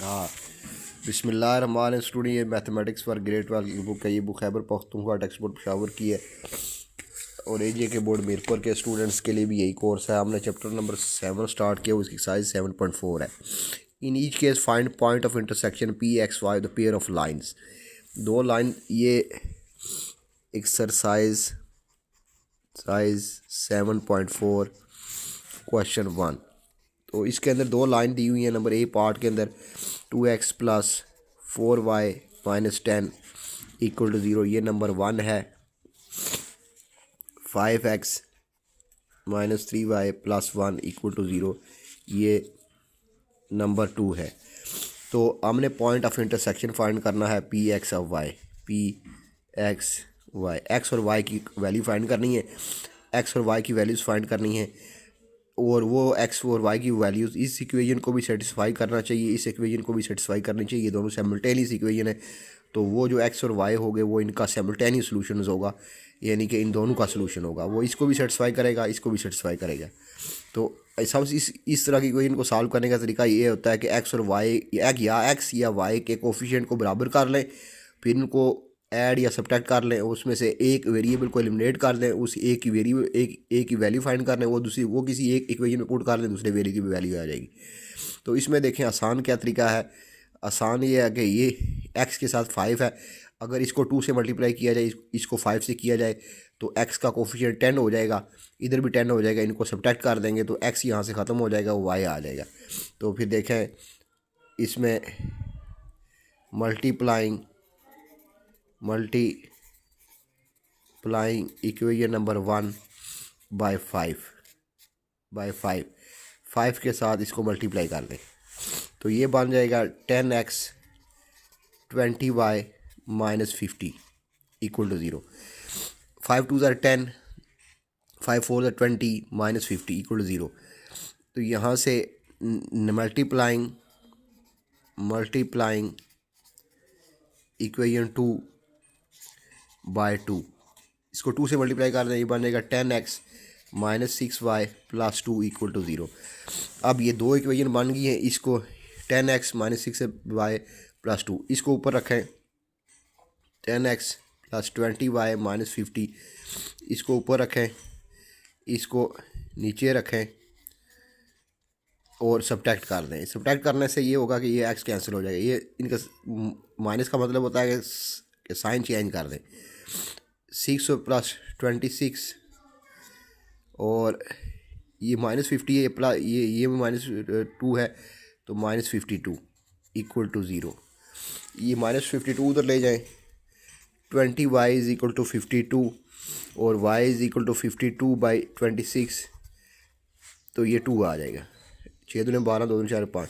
हाँ, बिस्मिल्लाहिर्रहमानिर्रहीम। स्टूडेंट, ये मैथमेटिक्स फॉर ग्रेड 12 की बुक है। ये book Khyber Pakhtunkhwa text board Peshawar की है और एजे के बोर्ड मीरपुर के स्टूडेंट्स के लिए भी यही कोर्स है। हमने चैप्टर नंबर 7 स्टार्ट किया, उसकी साइज 7.4 है। In each case find point of intersection P x why the pair of lines. दो लाइन, ये एक्सरसाइज साइज 7.4 क्वेश्चन 1। तो इसके अंदर दो लाइन दी हुई है। नंबर ए पार्ट के अंदर 2x plus 4y minus 10 equal to 0, ये नंबर 1 है। 5x minus 3y plus 1 equal to 0, ये नंबर 2 है। तो हमने पॉइंट ऑफ इंटरसेक्शन फाइंड करना है P x of y. P x y, x और वाई की वैल्यू फाइंड करनी है, एक्स और वाई की वैल्यूज़ फाइंड करनी है और वो एक्स और वाई की वैल्यूज़ इस इक्वेशन को भी सेटिस्फाई करना चाहिए, इस इक्वेशन को भी सेटिस्फाई करनी चाहिए। ये दोनों सिमल्टेनियस इक्वेशन है, तो वो जो एक्स और वाई हो गए वो इनका सिमल्टेनियस सॉल्यूशन होगा, यानी कि इन दोनों का सॉल्यूशन होगा। वो इसको भी सेटिस्फाई करेगा, इसको भी सेटिस्फाई करेगा। तो सब इस तरह की इक्वेशन को सॉल्व करने का तरीका ये होता है कि एक्स और वाई या एक्स या वाई के कोफिशिएंट को बराबर कर लें, फिर इनको ऐड या सब्ट्रैक्ट कर लें, उसमें से एक वेरिएबल को एलिमिनेट कर दें, उस एक की वेरिएबल एक की वैल्यू फाइंड कर लें, वो किसी एक इक्वेशन में पुट कर लें, दूसरे वेरिएबल की वैल्यू आ जाएगी। तो इसमें देखें आसान क्या तरीका है। आसान ये है कि ये एक्स के साथ 5 है, अगर इसको 2 से मल्टीप्लाई किया जाए, इसको 5 से किया जाए, तो एक्स का कोफिशिएंट 10 हो जाएगा, इधर भी 10 हो जाएगा। इनको सब्ट्रैक्ट कर देंगे तो एक्स यहाँ से ख़त्म हो जाएगा, वो वाई आ जाएगा। तो फिर देखें इसमें मल्टीप्लाइंग इक्वेशन नंबर 1 बाय 5 के साथ इसको मल्टीप्लाई कर दें, तो ये बन जाएगा 10x 20y minus 50 equal to 0। 5 2 ज़ार 10, 5 4 ज़ार 20 माइनस 50 इक्वल टू 0। तो यहाँ से मल्टीप्लाइंग इक्वेशन 2 बाय 2, इसको 2 से मल्टीप्लाई कर दें, ये बन जाएगा 10x minus 6y plus 2 equal to 0। अब ये दो इक्वेशन बन गई हैं। इसको 10x माइनस 6y प्लस 2 इसको ऊपर रखें, 10x प्लस 20y माइनस 50 इसको ऊपर रखें, इसको नीचे रखें और सब्ट्रैक्ट कर दें। सब्ट्रैक्ट करने से ये होगा कि ये x कैंसिल हो जाएगा। ये इनका माइनस का मतलब होता है कि साइन चेंज कर दें। 6 प्लस 26 और ये माइनस 50 है, प्लस ये माइनस 2 है, तो माइनस 52 इक्वल टू 0। ये माइनस 52 उधर ले जाएं, 20y इज़ इक्वल टू 52 और y is equal to 52 by 26, तो ये 2 आ जाएगा। 6 दूने 12, 2 दूने 4 5।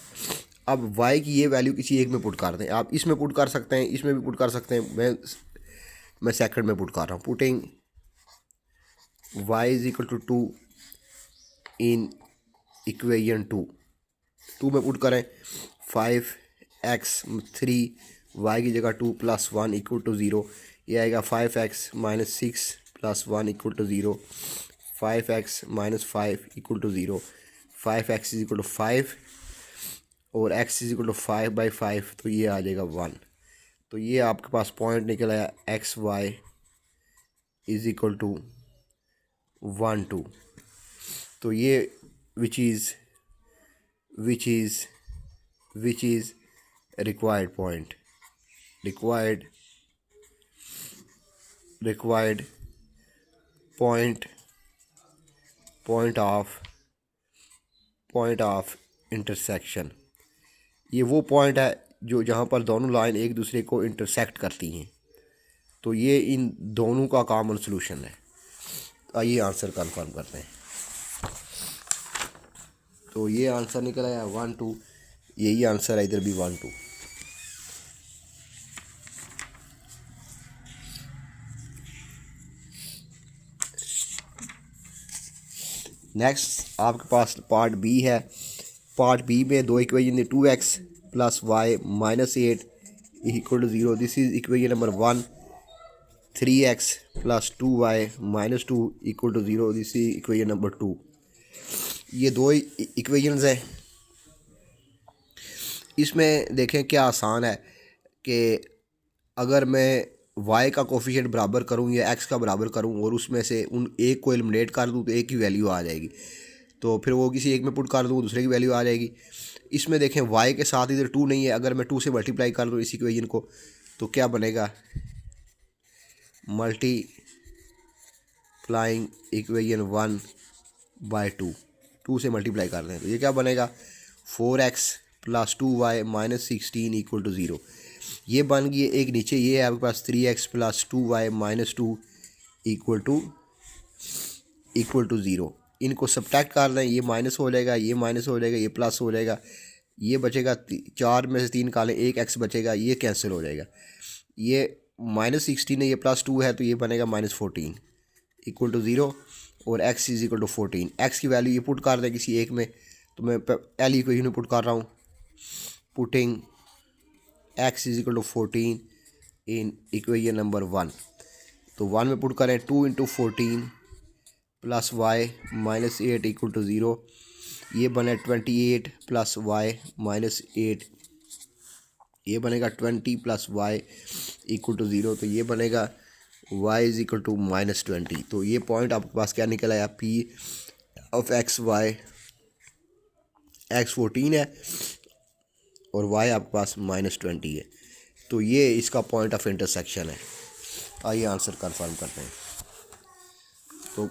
अब y की ये वैल्यू किसी एक में पुट कर दें। आप इसमें पुट कर सकते हैं, इसमें भी पुट कर सकते हैं। मैं सेकंड में पुट कर रहा हूँ। Putting y is equal to 2 in equation 2 में पुट करें। 5x 3 y की जगह 2 प्लस 1 इक्वल टू 0, ये आएगा 5x minus 6 plus 1 equal to 0, 5x minus 5 equal to 0, 5x is equal to 5 और x is equal to 5 by 5, तो ये आ जाएगा 1। तो ये आपके पास पॉइंट निकल आया x y is equal to 1 2। तो ये which is required point, required point of intersection. ये वो पॉइंट है जो जहाँ पर दोनों लाइन एक दूसरे को इंटरसेक्ट करती हैं। तो ये इन दोनों का कॉमन सॉल्यूशन है। आइए आंसर कंफर्म करते हैं। तो ये आंसर निकल आया 1 2, यही आंसर है, इधर भी 1 2। नेक्स्ट आपके पास पार्ट बी है। पार्ट बी में दो इक्वेशन है, 2x plus y minus 8 equal to 0। This is equation number 1। 3x plus 2y minus 2 equal to 0, this is equation number 2। ये दो इक्वेशंस हैं। इसमें देखें क्या आसान है कि अगर मैं y का कोफिशिएंट बराबर करूं या x का बराबर करूं और उसमें से उन एक को एलिमिनेट कर दूं तो एक की वैल्यू आ जाएगी, तो फिर वो किसी एक में पुट कर दूं दूसरे की वैल्यू आ जाएगी। इसमें देखें y के साथ इधर 2 नहीं है, अगर मैं 2 से मल्टीप्लाई कर दूं इसी इक्वेशन को तो क्या बनेगा, मल्टीप्लाइंग इक्वेशन 1/2, 2 से मल्टीप्लाई कर दें तो ये क्या बनेगा 4x + 2y - 16 = 0। ये बन गई एक नीचे ये है आपके पास 3x + 2y - 2 = 0। इनको सब्ट्रैक्ट कर दें, ये माइनस हो जाएगा, ये माइनस हो जाएगा, ये प्लस हो जाएगा, ये बचेगा 4 में से 3 कालें, एक x बचेगा, ये कैंसिल हो जाएगा। ये -16 है, ये +2 है तो ये बनेगा -14 = 0 और x = 14। x की वैल्यू ये पुट कर दें किसी एक में, तो मैं एल इक्वेशन में पुट कर रहा हूँ, putting x = 14 in equation number 1। तो 1 में पुट करें 2 × 14 + y - 8 = 0। ये बने 28 + y - 8, ये बनेगा 20 + y = 0। तो ये बनेगा y = -20। तो ये पॉइंट आपके पास क्या निकल आया, P(x, y) x 14 है और y आपके पास -20 है। तो ये इसका पॉइंट ऑफ इंटरसेक्शन है। आइए आंसर कंफर्म करते हैं। तो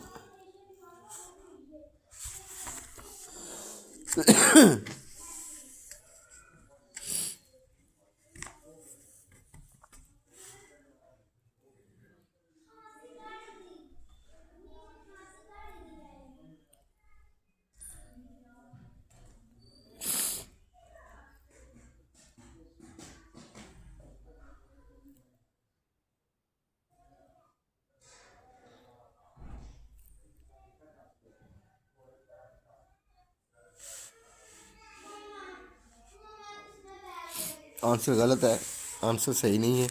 आंसर गलत है, आंसर सही नहीं है।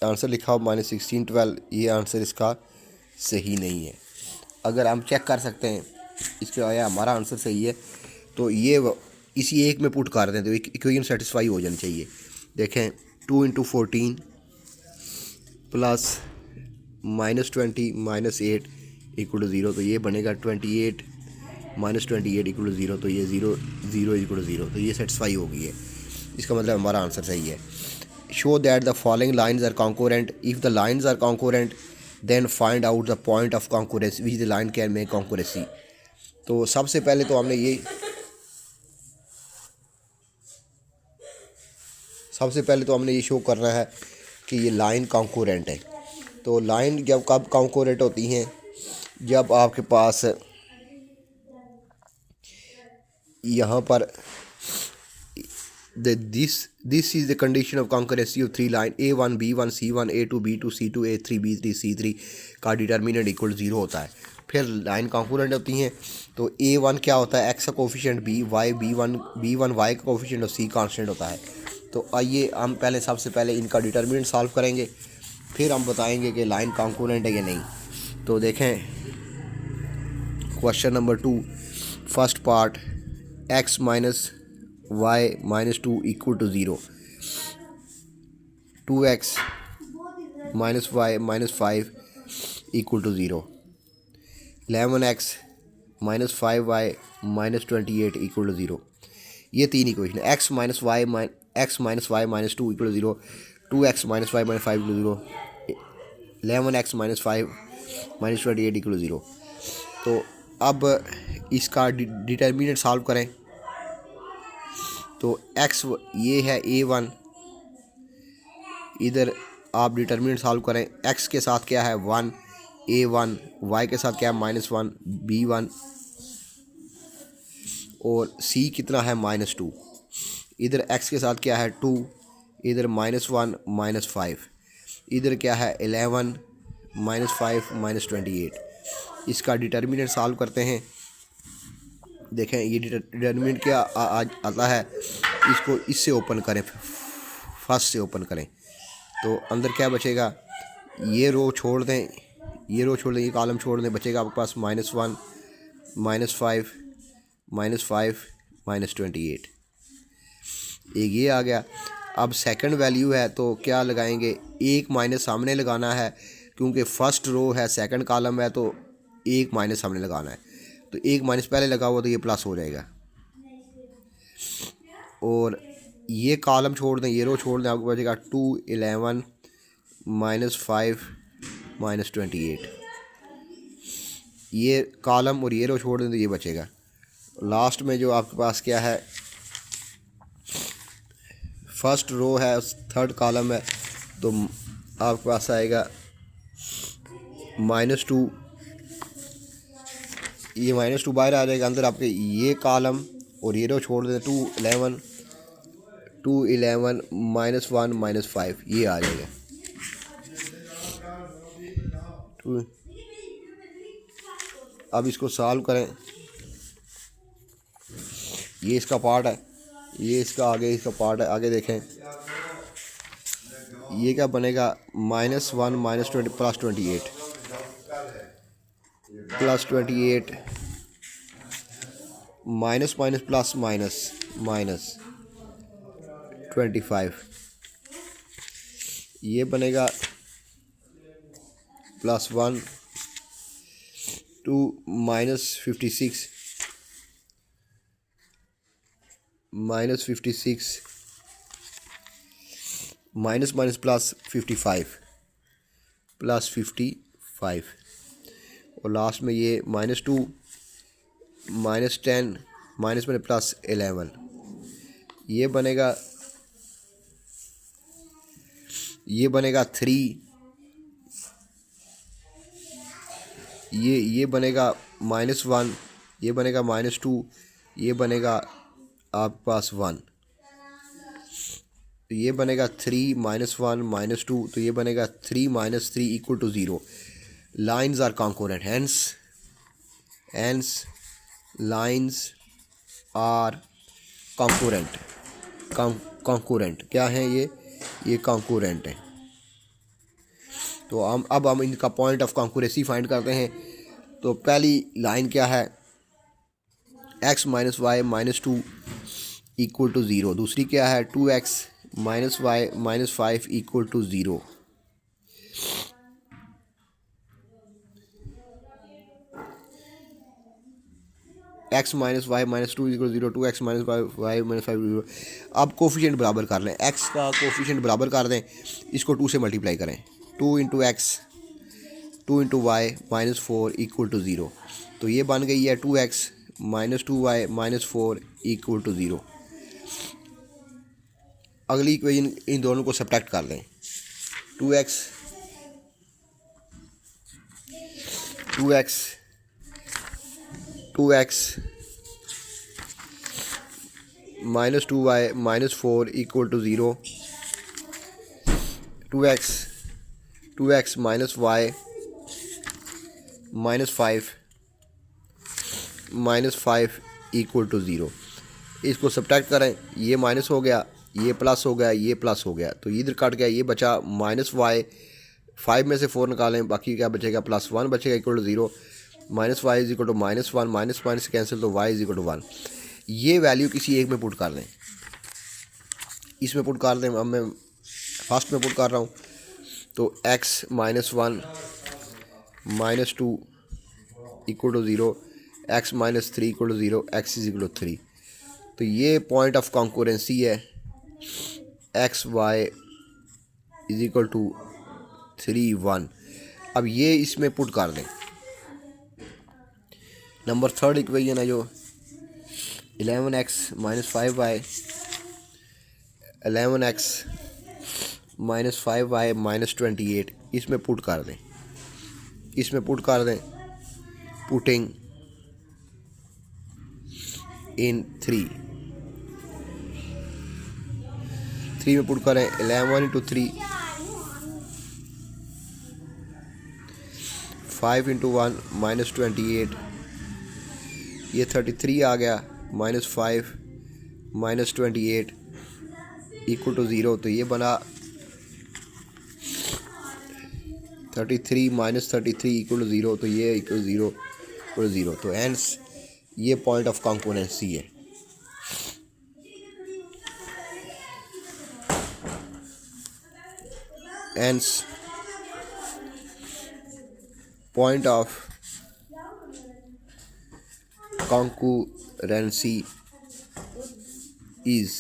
आंसर लिखा हो -16 12, ये आंसर इसका सही नहीं है। अगर हम चेक कर सकते हैं इसके आया हमारा आंसर सही है तो ये इसी एक में पुट कर दें तो इक्वेशन सेटिस्फाई हो जानी चाहिए। देखें 2 × 14 + -20 - 8 = 0। तो ये बनेगा 28 - 28 = 0। तो ये 0 0 = 0। तो ये सेटिस्फाई हो गई है, इसका मतलब हमारा आंसर सही है। Show that the following lines are concurrent, if the lines are concurrent then find out the point of concurrency which the line can make concurrency. तो सबसे पहले तो हमने ये शो करना है कि ये लाइन कॉन्कोरेंट है। तो लाइन जब कब कॉन्कोरेंट होती हैं, जब आपके पास यहाँ पर this is the condition of concurrency of 3 line A1 B1 C1 A2 B2 C2 A3 B3 C3 का डिटर्मिनेंट = 0 होता है। फिर लाइन कॉन्कोरेंट होती हैं तो A1 क्या होता है, x का coefficient B, y B1 y का कोफिशिएंट और C कांस्टेंट होता है। तो आइए हम सबसे पहले इनका डिटर्मिनेंट सॉल्व करेंगे, फिर हम बताएंगे कि लाइन कॉन्कोरेंट है या नहीं। तो देखें question number 2, first part x - y - 2 = 0, 2x - y - 5 = 0, 11x - 5y - 28 = 0। ये तीन इक्वेशन है। x - y - 2 = 0, 2x - y - 5 = 0, 11x - 5 - 28 = 0। तो अब इसका डिटर्मिनेंट सॉल्व करें तो x ये है A1, इधर आप डिटर्मिनेंट सॉल्व करें, x के साथ क्या है 1 A1, y के साथ क्या है -1 B1 और c कितना है -2, इधर x के साथ क्या है 2, इधर -1 -5, इधर क्या है 11 -5 -28। इसका डिटर्मिनेंट सॉल्व करते हैं। देखें ये डिटर्मिनेंट क्या आता है, इसको इससे ओपन करें, फर्स्ट से ओपन करें तो अंदर क्या बचेगा, ये रो छोड़ दें, ये कॉलम छोड़ दें, बचेगा आपके पास -1 -5 -5 -28। एक ये आ गया। अब सेकंड वैल्यू है तो क्या लगाएंगे, एक माइनस सामने लगाना है, क्योंकि फर्स्ट रो है सेकंड कॉलम है तो एक माइनस सामने लगाना है। तो एक माइनस पहले लगा हुआ तो ये प्लस हो जाएगा। और ये कॉलम छोड़ दें, ये रो छोड़ दें, आपको बचेगा 2 11 -5 -28। ये कॉलम और ये रो छोड़ दें तो ये बचेगा। लास्ट में जो आपके पास क्या है, फर्स्ट रो है, थर्ड कॉलम है, तो आपके पास आएगा -2। ये -2 बाहर आ जाएगा, अंदर आपके ये कॉलम और ये रो छोड़ दें, 2 11 -1 -5 ये आ जाएगा। अब इसको सॉल्व करें, ये इसका पार्ट है, ये इसका आगे इसका पार्ट है। आगे देखें, ये क्या बनेगा, -1 -20 +28 +28 माइनस माइनस प्लस माइनस -25। ये बनेगा +1 2 -56 माइनस माइनस प्लस 55 +55। और लास्ट में ये -2 -10 माइनस में +11। ये बनेगा 3। ये बनेगा -1, ये बनेगा -2, ये बनेगा आपके पास 1। तो ये बनेगा 3 -1 -2, तो ये बनेगा 3 - 3 = 0। Lines are concurrent, hence lines are concurrent क्या है, ये कॉन्कोरेंट है। तो अब हम इनका पॉइंट ऑफ कॉन्कुरेंसी फाइंड करते हैं। तो पहली लाइन क्या है, x - y - 2 = 0। दूसरी क्या है, 2x - y - 5 = 0। x - y - 2 = 0, 2x - y - 5 0। अब कोफिशिएंट बराबर कर लें, x का कोफिशिएंट बराबर कर दें, इसको 2 से मल्टीप्लाई करें। 2 × x 2 × y -4 = 0। तो ये बन गई है 2x - 2y - 4 = 0। अगली इक्वेशन इन दोनों को सब्ट्रैक्ट कर लें। 2x -2y - 4 = 0। 2x - y - 5 = 0। इसको सब्ट्रैक्ट करें, ये माइनस हो गया, ये प्लस हो गया, ये प्लस हो गया, तो इधर कट गया, ये बचा -y। 5 में से 4 निकालें, बाकी क्या बचेगा, +1 बचेगा = 0। -y = -1, माइनस माइनस कैंसिल, तो y = 1। ये वैल्यू किसी एक में पुट कर लें, इसमें पुट कर दें। अब मैं फर्स्ट में पुट कर रहा हूँ, तो x - 1 - 2 = 0, x - 3 = 0, x = 3। तो ये पॉइंट ऑफ कॉन्कुरेंसी है, x y = 3 1। अब ये इसमें पुट कर दें। नंबर थर्ड इक्वेशन है जो 11x - 5y 11x - 5y - 28, इसमें पुट कर दें, पुटिंग इन 3 में पुट करें। 11 × 3 5 × 1 -28, ये 33 आ गया, -5 -28 = 0। तो ये बना 33 - 33 = 0, तो ये = 0 तो हैंस ये पॉइंट ऑफ कॉन्कुरेंसी है। hence point of concurrency is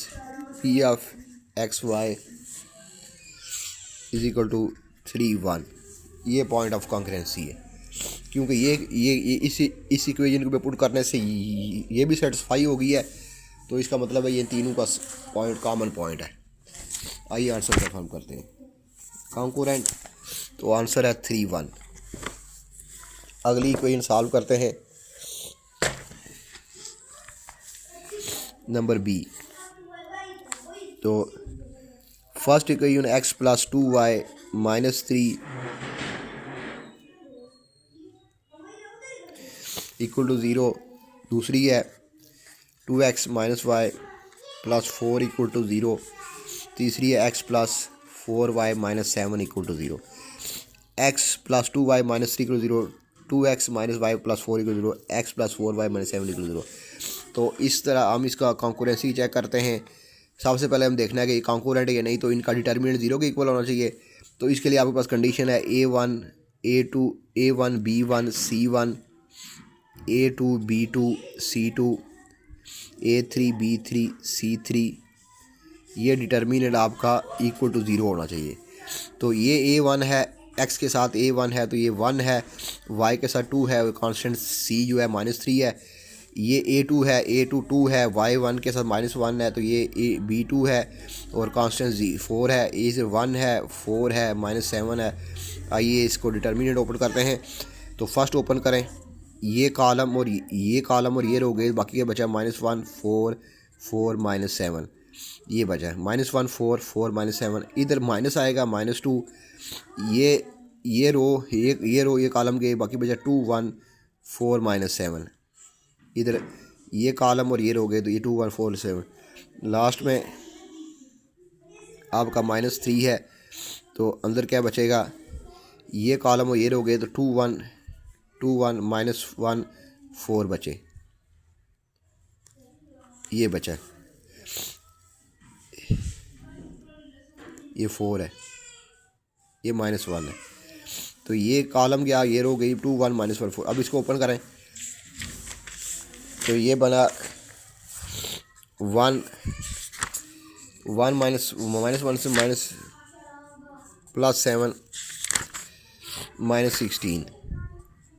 P of xy is equal to 3 1। ये पॉइंट ऑफ कॉन्करेंसी है, क्योंकि ये इस इक्वेशन को पुट करने से ये भी सेटिस्फाई हो गई है, तो इसका मतलब है ये तीनों का पॉइंट कॉमन पॉइंट है। आइए आंसर कंफर्म करते हैं। कॉन्करेंट, तो आंसर है 3 1। अगली इक्वेशन सॉल्व करते हैं। नंबर बी, तो first equation x plus 2y minus 3 equal to 0, दूसरी है 2x minus y plus 4 equal to 0, तीसरी है x plus 4y minus 7 equal to 0। x plus 2y minus 3 equal to 0, 2x minus y plus 4 equal to 0, x plus 4y minus 7 equal to 0। तो इस तरह हम इसका concurrency check करते हैं। सबसे पहले हम देखना है कि कॉन्करेंट है या नहीं, तो इनका डिटर्मिनेंट 0 के इक्वल होना चाहिए। तो इसके लिए आपके पास कंडीशन है A1 A2 A1 B1 C1 A2 B2 C2 A3 B3 C3। ये डिटर्मिनेंट आपका इक्वल टू 0 होना चाहिए। तो ये A1 है, x के साथ A1 है तो ये 1 है, y के साथ 2 है, कांस्टेंट C जो है -3 है। ये A2 है, A2 2 है, y1 के साथ -1 है तो ये B2 है, और कांस्टेंट 4 है, A 1 है, 4 है, -7 है। आइए इसको डिटर्मिनेंट ओपन करते हैं। तो फर्स्ट ओपन करें ये कॉलम और ये कॉलम और ये रो गए, बाकी के बचा -1 4 4 -7, ये बचा है -1 4 4 -7। इधर माइनस आएगा -2, ये रो ये कॉलम गए, बाकी बचा 2 1 4 -7। इधर ये कॉलम और ये रो गए तो ये 2 1 4 7। लास्ट में आपका -3 है, तो अंदर क्या बचेगा, ये कॉलम और ये रो गए तो 2 1 2 1 -1 4 बचे, ये बचा, ये 4 है, ये -1 है। तो ये कॉलम गया, ये रो गई 2 1 -1 4। अब इसको ओपन करें तो ये बना 1 1 -1 से +7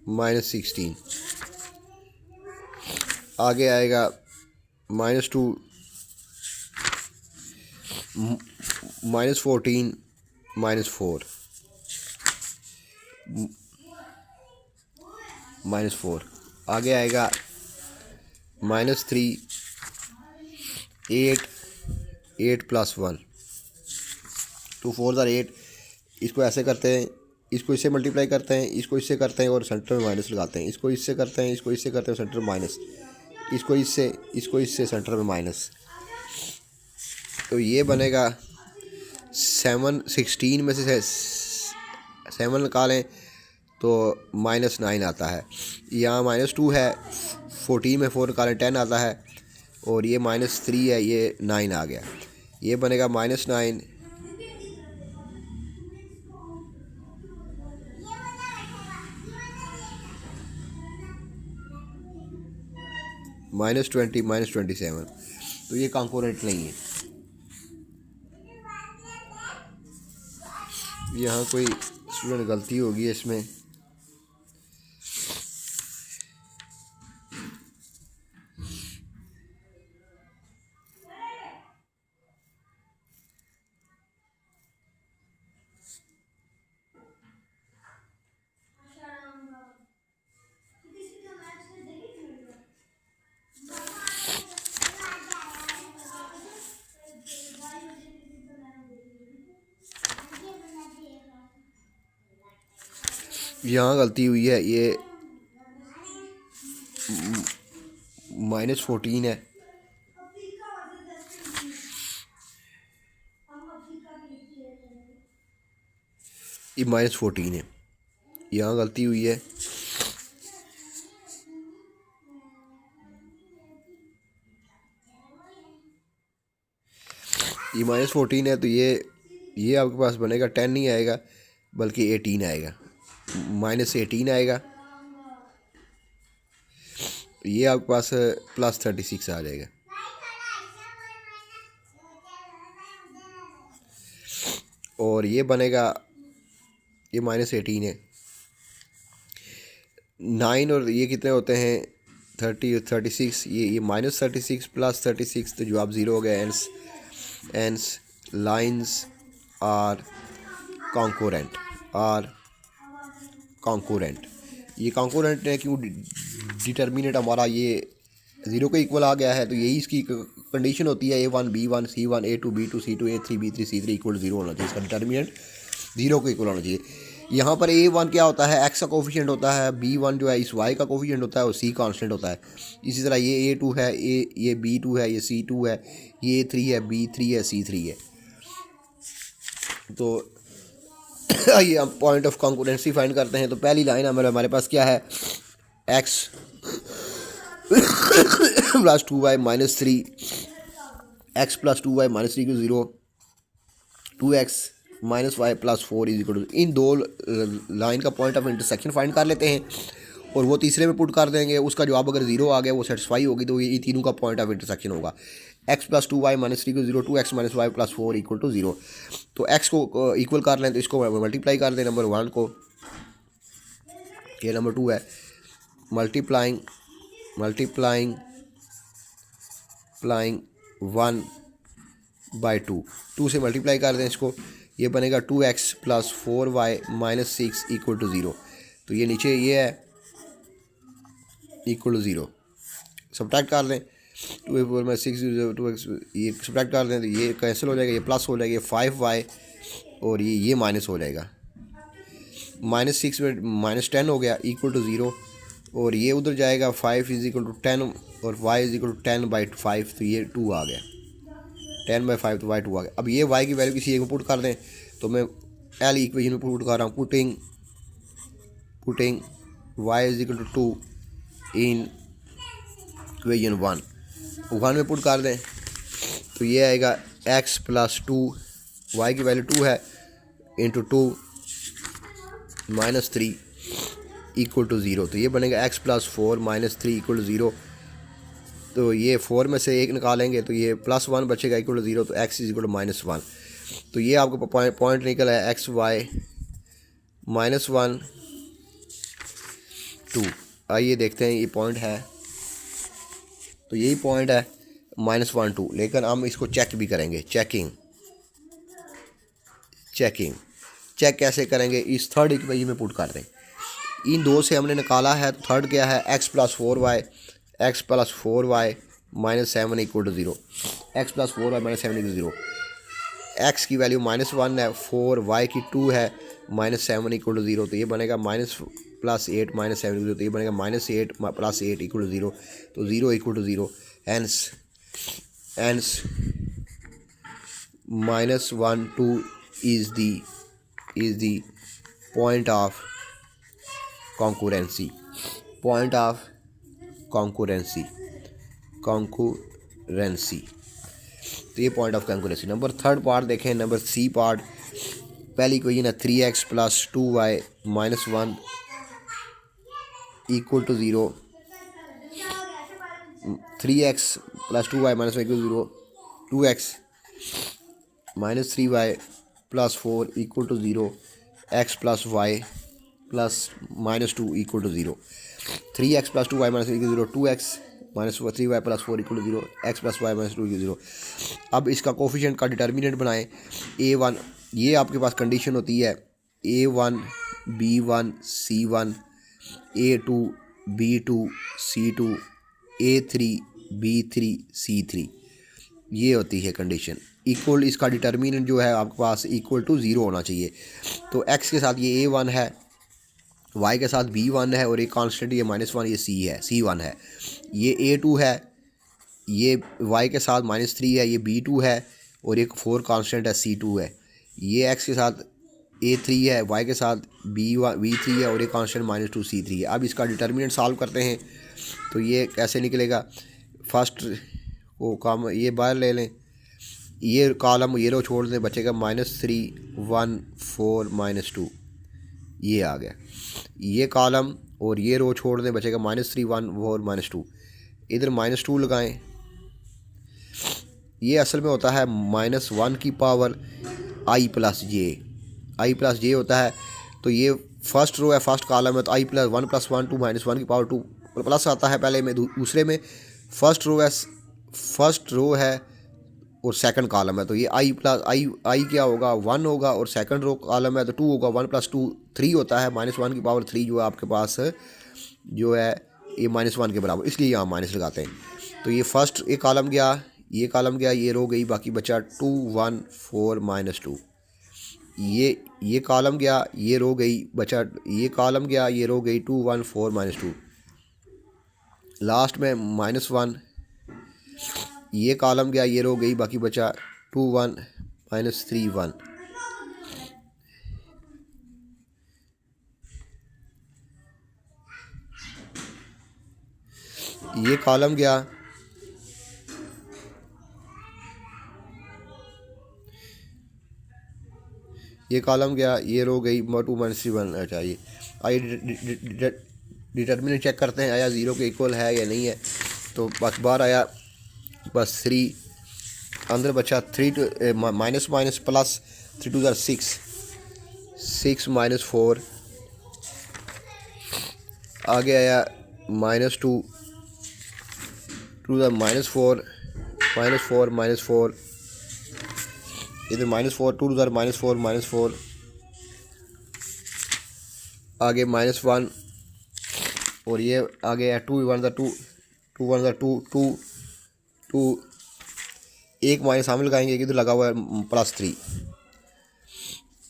-16 आगे आएगा -2 -14 -4 -4 आगे आएगा -3 8 8 + 1 2 4 8। इसको ऐसे करते हैं, इसको इससे मल्टीप्लाई करते हैं, इसको इससे करते हैं और सेंटर में माइनस लगाते हैं, इसको इससे करते हैं, इसको इससे करते हैं सेंटर में माइनस, इसको इससे सेंटर में माइनस। तो ये बनेगा 7 16 में से 7 निकालें तो -9 आता है। यहाँ -2 है, 14 में 4 निकालें 10 आता है, और ये -3 है, ये 9 आ गया। ये बनेगा -9 -20 -27। तो ये कॉन्करेंट नहीं है। यहाँ कोई स्टूडेंट गलती होगी इसमें। यहाँ गलती हुई है, ये -14 है, ये -14 है, यहाँ गलती हुई है। ये -14 है तो ये ये आपके पास बनेगा 10 नहीं आएगा बल्कि 18 आएगा, -18 आएगा। ये आपके पास +36 आ जाएगा। और ये बनेगा, ये -18 है, 9 और ये कितने होते हैं 30 और 36, ये -36 +36 तो जवाब 0 हो गया। एंस लाइन्स आर कॉन्कोरेंट, ये कॉन्कोरेंट है क्यों, डिटर्मिनेंट हमारा ये 0 के इक्वल आ गया है, तो यही इसकी कंडीशन होती है A1 B1 C1 A2 B2 C2 A3 B3 C3 equal 0 होना चाहिए, इसका डिटर्मिनेंट 0 के इक्वल होना चाहिए। यहाँ पर A1 क्या होता है, x का कोफिशिएंट होता है, B1 जो है इस y का कोफिशिएंट होता है और C कांस्टेंट होता है। इसी तरह ये A2 है, ये B2 है, ये C2 है, ये A3 है, B3 है, C3 है। तो आइए हम पॉइंट ऑफ कॉन्करेंसी फाइंड करते हैं। तो पहली लाइन हमारे पास क्या है, x plus 2y minus 3, x plus 2y minus 3 को 0, 2x minus y plus 4 is equal to, इन दो लाइन का पॉइंट ऑफ इंटरसेक्शन फाइंड कर लेते हैं और वो तीसरे में पुट कर देंगे। उसका जवाब अगर 0 आ गया, वो सेटिस्फाई होगी, तो ये तीनों का पॉइंट ऑफ इंटरसेक्शन होगा। x प्लस 2y माइनस 3 को 0, 2x minus y plus 4 equal to 0। तो x को इक्वल कर लें तो इसको मल्टीप्लाई कर दें नंबर 1 को, ये नंबर 2 है, मल्टीप्लाइंग 1/2, 2 से मल्टीप्लाई कर दें इसको, ये बनेगा 2x plus 4y minus 6 equal to 0। तो ये नीचे ये है इक्वल टू 0, सब्ट्रैक्ट कर दें, 2 में 6 2x, ये सब्ट्रैक्ट कर दें तो ये कैंसिल हो जाएगा, ये प्लस हो जाएगा, ये 5y और ये माइनस हो जाएगा, -6 में -10 हो गया इक्वल टू 0 और ये उधर जाएगा, 5 इज इक्वल टू 10 और y इज इक्वल टू 10/5, तो ये 2 आ गया, 10/5 तो y 2 आ गया। अब ये y की वैल्यू किसी एक में पुट कर दें, तो मैं एल इक्वेशन में पुट कर रहा हूँ, putting y is equal to 2 in equation 1 में पुट कर दें, तो ये आएगा x प्लस 2, y की वैल्यू 2 है, इंटू 2 माइनस 3 इक्वल टू 0। तो ये बनेगा x plus 4 minus 3 equal to 0। तो ये 4 में से 1 निकालेंगे तो ये +1 बचेगा इक्वल टू 0, तो x इज इक्वल टू -1। तो ये आपको पॉइंट निकला है x y -1 2। आइए देखते हैं ये पॉइंट है, तो यही पॉइंट है -1 2, लेकिन हम इसको चेक भी करेंगे, चेक कैसे करेंगे, इस थर्ड इक्वेशन में पुट कर दें, इन दो से हमने निकाला है, तो थर्ड क्या है, x plus 4y minus 7 equal to 0, x plus 4y minus 7 equal to 0, x की वैल्यू -1 है, 4 y की 2 है, -7 इक्वल टू 0। तो ये बनेगा -+8 -7 इक्वल टू, तो ये बनेगा -8 + 8 इक्वल टू 0, तो 0 equal to 0। Hence -1 2 is the point of concurrency, तो ये point of concurrency. Number third part देखें, नंबर सी पार्ट, पहली क्वेश्चन है 3x plus 2y minus 1 equal to 0, 3x plus 2y minus 1 equal to 0, 2x minus 3y plus 4 equal to 0, x plus y plus -2 equal to 0, 3x plus 2y minus equal to 0, 2x minus 3y plus 4 equal to 0, x plus y minus 2 equal to 0। अब इसका coefficient का determinant बनाएं, a1, ये आपके पास condition होती है a1 b1 c1 a2 b2 c2 a3 b3 c3, ये होती है कंडीशन। इक्वल, इसका डिटर्मिनेंट जो है आपके पास इक्वल टू 0 होना चाहिए। तो x के साथ ये a1 है, y के साथ b1 है और एक कांस्टेंट ये -1 ये c1 है, ये a2 है, ये y के साथ -3 है, ये b2 है और एक 4 कांस्टेंट है c2 है, ये x के साथ a3 है, y के साथ b3 है और एक कांस्टेंट -2 c3 है। अब इसका डिटर्मिनेंट सॉल्व करते हैं, तो ये कैसे निकलेगा, फर्स्ट को काम ये बाहर ले लें, ये कॉलम ये रो छोड़ दें, बचेगा -3 1 4 -2, ये आ गया। ये कॉलम और ये रो छोड़ दें, बचेगा -3 1 4 -2, इधर -2 लगाएं। ये असल में होता है -1 की power i plus j, i plus j होता है। तो ये फर्स्ट रो है, फर्स्ट कॉलम है, तो i + 1 + 1 2 -1 की पावर 2 प्लस आता है पहले में। दूसरे में फर्स्ट रो है और सेकंड कॉलम है, तो ये i क्या होगा 1 होगा, और सेकंड रो कॉलम है तो 2 होगा, 1 + 2 3 होता है, -1 की पावर 3 जो है आपके पास जो है ये -1 के बराबर, इसलिए यहाँ माइनस लगाते हैं। तो ये फर्स्ट ये कॉलम गया, ये कॉलम गया, ये रो गई, बाकी बचा 2 1 4 -2। ये कॉलम गया, ये रो गई, बचा ये कॉलम गया, ये रो गई 2 1 4 -2। लास्ट में -1, ये कॉलम गया, ये रो गई, बाकी बचा 2 1 -3 1। ये कॉलम गया, ये कॉलम गया, ये रो गई 2 -3 1। अच्छा, ये आइए डिटर्मिनेंट चेक करते हैं आया 0 के इक्वल है या नहीं है। तो बस बार आया, बस 3 अंदर बचा, 3 माइनस माइनस प्लस, 3 2 6 6 -4, आगे आया -2 2 -4 -4 -4, इधर -4 2 -4 -4, आगे -1, और ये आगे है 2 1 2 2 1 2 2 2, एक माइनस सामने लगाएंगे, इधर लगा हुआ है +3।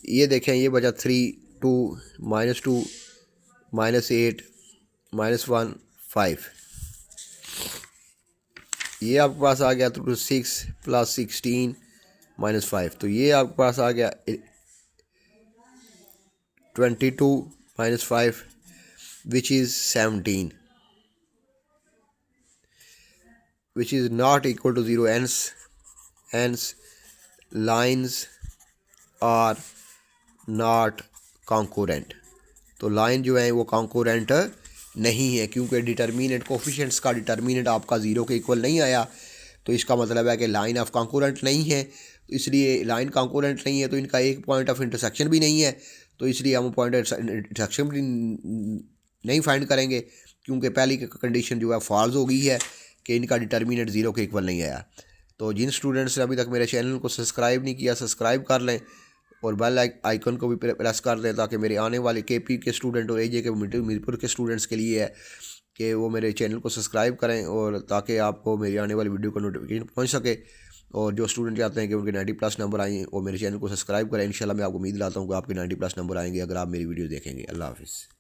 ये देखें, ये बचा 3 2 -2 -8 -1 5। ये आपके पास आ गया तो 6 + 16 -5। तो ये आपके पास आ गया 22 -5 which is 17, which is not equal to 0, hence lines are not concurrent। तो लाइन जो है वो कॉन्कोरेंट नहीं है, क्योंकि डिटर्मिनेंट कोफिशिएंट्स का डिटर्मिनेंट आपका 0 के इक्वल नहीं आया। तो इसका मतलब है कि लाइन ऑफ कॉन्कोरेंट नहीं है। तो इसलिए लाइन कॉन्कोरेंट नहीं है तो इनका एक पॉइंट ऑफ इंटरसेक्शन भी नहीं है। तो इसलिए हम पॉइंट इंटरसेक्शन भी नहीं फाइंड करेंगे, क्योंकि पहली कंडीशन जो है फॉल्स हो गई है कि इनका डिटर्मिनेंट 0 के इक्वल नहीं आया। तो जिन स्टूडेंट्स ने अभी तक मेरे चैनल को सब्सक्राइब नहीं किया, सब्सक्राइब कर लें और बेल आइकन को भी प्रेस कर दें, ताकि मेरे आने वाले केपी के स्टूडेंट और एजे के मीरपुर के स्टूडेंट्स के लिए है कि वो मेरे चैनल को सब्सक्राइब करें, और ताकि आपको मेरी आने वाली वीडियो का नोटिफिकेशन पहुंच सके। और जो स्टूडेंट चाहते हैं कि उनके 90+ नंबर आएँ, वो मेरे चैनल को सब्सक्राइब करें। इंशाल्लाह मैं आपको उम्मीद लाता हूँ कि आपके 90+ नंबर आएंगे अगर आप मेरी वीडियो देखेंगे। अल्लाह हाफिज़।